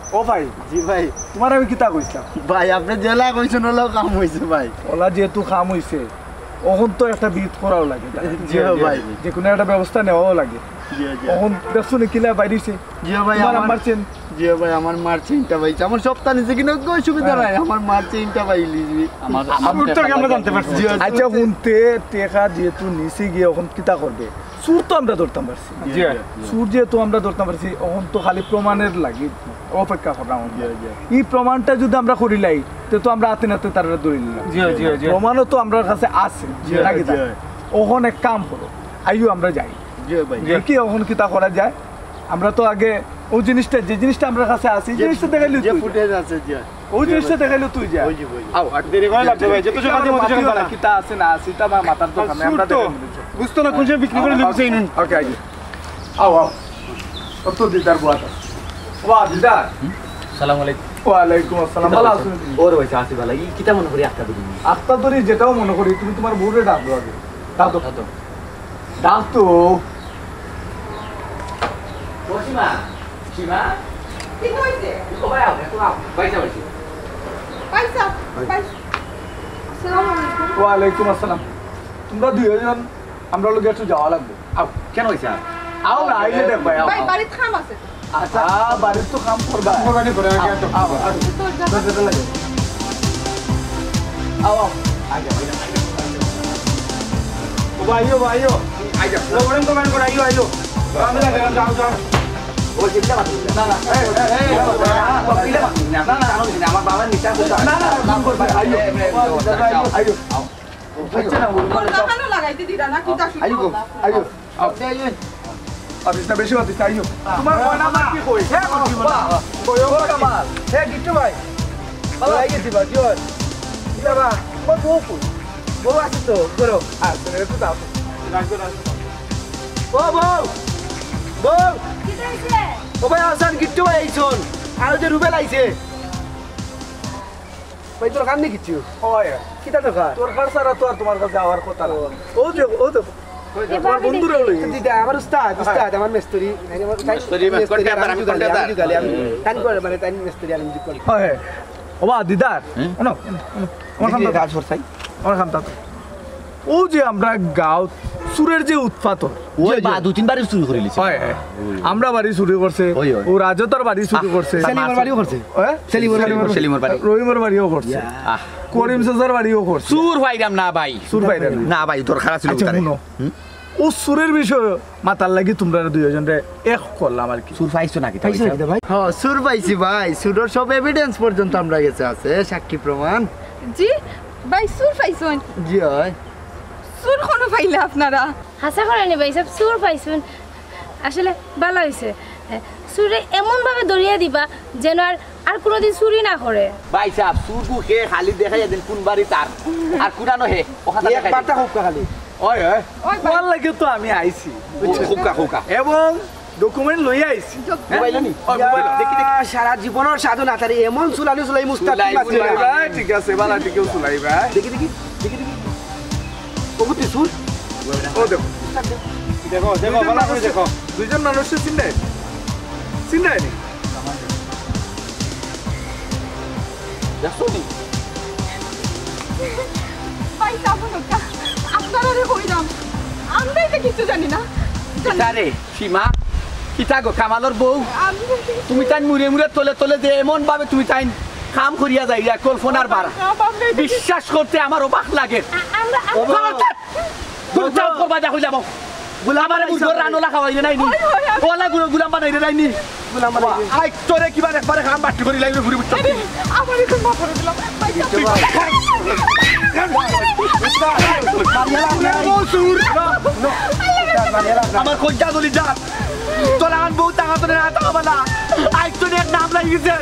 ও ভাই জি ভাই তোমার আমি কিতা কইছিলাম ভাই আপনি জেলা কইছেন হলো কাম হইছে ভাই ওলা যেহেতু খাম হইছে এখন তো একটা বিট করাও লাগে জি ভাই যে কোনো একটা ব্যবস্থা নেওয়াও লাগে জি জি এখন দেখছো নি কিলা বাইরেছে জি ভাই তোমার আমার মারছেন জি ভাই আমার মার চেইনটা পাইছে আমার সপ্তাহ নিচে কিনা কোনো সুবিধা নাই আমার মার চেইনটা পাইলি আমার তো আমরা জানতে পারছি আচ্ছা শুনতে টেকা যেহেতু নিচে গিয়ে এখন কিতা করবে সুর তো আমরা ধরতাম পারছি জি সুর যেহেতু আমরা ধরতাম পারছি এখন তো খালি প্রমাণের লাগে অপেক্ষা করলাম এই প্রমাণটা যদি আমরা করিলাই তো আমরা হাতে নাতে তারা ধরে নিলাম প্রমাণও তো আমরা কাছে আছে নাকি তা? ওখানে এক কাম করো আইও আমরা যাই জি ভাই দেখি ওখানে কিতা করা যায় আমরা তো আগে ওই জিনিসটা যে জিনিসটা আমরা কাছে আছে এই জিনিসটা দেখাইলি যে তুই ফুটেজ আছে জি ওই জিনিসটা দেখাইলি তুই যা ওই জি ভাই আও আর দেরি করে লাগবে ভাই যত সময় মতো সময় কিতা আছে না আছে তা আমার মাথার তো আমরা দেখাই বুঝতো না কোন যে বিক্রি করে লিখছে ইনুন ওকে আইজি আও আও কত দিদার বুয়া ওয়া দিদার সালাম আলাইকুম ওয়ালাইকুম আসসালাম ভালো আছেন ওর হইছে আসি ভালো এই কিটা মনে করি একটা দিন আত্মা ধরে যেটাও মনে করি তুমি তোমার বউরে ডাক দাও আগে ডাক দাও তো ডাক তো সীমা সীমা কি হইছে তো ভাই আও তো আও পয়সা বলছি পয়সা পয়সা আসসালামু আলাইকুম ওয়ালাইকুম আসসালাম তোমরা দুইজন আমরা লোক একটু যাওয়া লাগবে আও কেন হইছে আও না আইলে দেখ ভাই আও ভাই বাড়িতে খাম আছে আচ্ছা বাড়ির তো কাম করবা কোরবানি করে আগে তো আও তোর যা যেতে লাগে আও আও আগে ও ভাইও ভাইও আগে লোকজন কমেন্ট করে আইও আইও আমি লাগে যাও যাও ও জিতলা বাদ না না এই কপিলা বাদ না না না আমার বাবা নিচা না না কাম করবা আইও আইও আচ্ছা না তোর দোকানও লাগাইতে দিরা না কি তা শুনি আইও আইও আইও আবিস না বেশি হতিস আইও তোমার কোন নাম কি কই হে কইও কামাল হে গিট্টু ভাই ভালো লাগিয়েছি বা জোর ইলা বা বউ আছে তো করো আচ্ছা রে তো দাও রাখো রাখো ও বউ বউ কি হইছে ও ভাই আসান কিচ্ছু ভাই আইছন আর যে রুবেল আইছে ভাই তোর কান নি কিচ্ছু হয় কিটা দরকার তোর কাছে আর তো আর তোমার কাছে আওয়ার কথা না ও দেখো তোমার বন্ধুরা লই দিদা আমার উস্তাদ আমার মেস্তরি টান করে মানে টান মেস্তরি আমি যুগ করি হয় ওবা দিদার নো আমার খাম কাজ করছাই আমার খাম তা ও যে আমরা গাঁও সুরের যে উৎপাতন ওই বা দুই তিনবার চুরি করে লিছে হয় আমরা বাড়ি চুরি করছে ওই, ওই। ও রাজতার বাড়ি চুরি করছে সেলিমের বাড়িও করছে সেলিমর বাড়ি রহিমের বাড়িও করছে আহ করিম সাজার বাড়িও করছে চুর ভাইরাম না ভাই সুর বাইরে না ভাই তোর খারাপ ছিল আচ্ছা তারে শুনো ও সুরের বিষয় মাতার লাগি তোমরা দুইজন রে এক করলাম আর কি চুর পাইছো নাকি পাইছে নাকি ভাই হ্যাঁ সুর পাইছি ভাই সুরের সব এভিডেন্স পর্যন্ত আমরা কাছে আছে সাক্ষী প্রমাণ জি ভাই সুর পাইছন জি হয় সুর কোনো পাইলে আপনারা হাসা করে নি ভাই সব সুর পাইছেন আসলে ভালো হয়েছে সুরে এমন ভাবে দরিয়া দিবা যেন আর কোনোদিন চুরি না করে ভাই সাহেব চুর কু হে খালি দেখাই দেন কোন বাড়ি তার আর কুনানো হে ওখানে এক বারটা হোক খালি ওই ওই ওই কোয়ার লাগে তো আমি আইছি খুকা এবং ডকুমেন্ট লই আইছি মোবাইল নি দেখি সারা জীবনের সাধনা তার এমন চুলাই মুস্তাক ভাই ঠিক আছে বালা ঠিকও চলাই ভাই দেখি ওগুতি সুর ও দেখো দেখো ভালো করে দেখো দুইজন মানুষ চিন্তাই নি দেখছো নি ভাই যাবো না আপনারা রে কইরাম আমরাই তো কিছু জানি না তারে সীমা কিতা গো কামালর বউ তুমি তাই মুড়ে মুড়ে তলে যে এমন ভাবে তুমি তাই কাম করিয়া যাইয়া কল্পনার বার বিশ্বাস করতে আমার অবাক লাগে আমরা তুমি চাও করবা যা হইলাম আমার বুঝো রানোলা খাওয়াইলে নাই নি ওলা গুলাম বানাইলে নাই নি আই তোরে কিবা একবারে কাম বাটি করি লাগবে ঘুরি বুঝতে আমার এখন মাফ করে দিলাম ভাই আমার কইটা দলি যা তোরা আন বউ টাকা তোরে না টাকা বানা আই তোরে নাম লাগিছে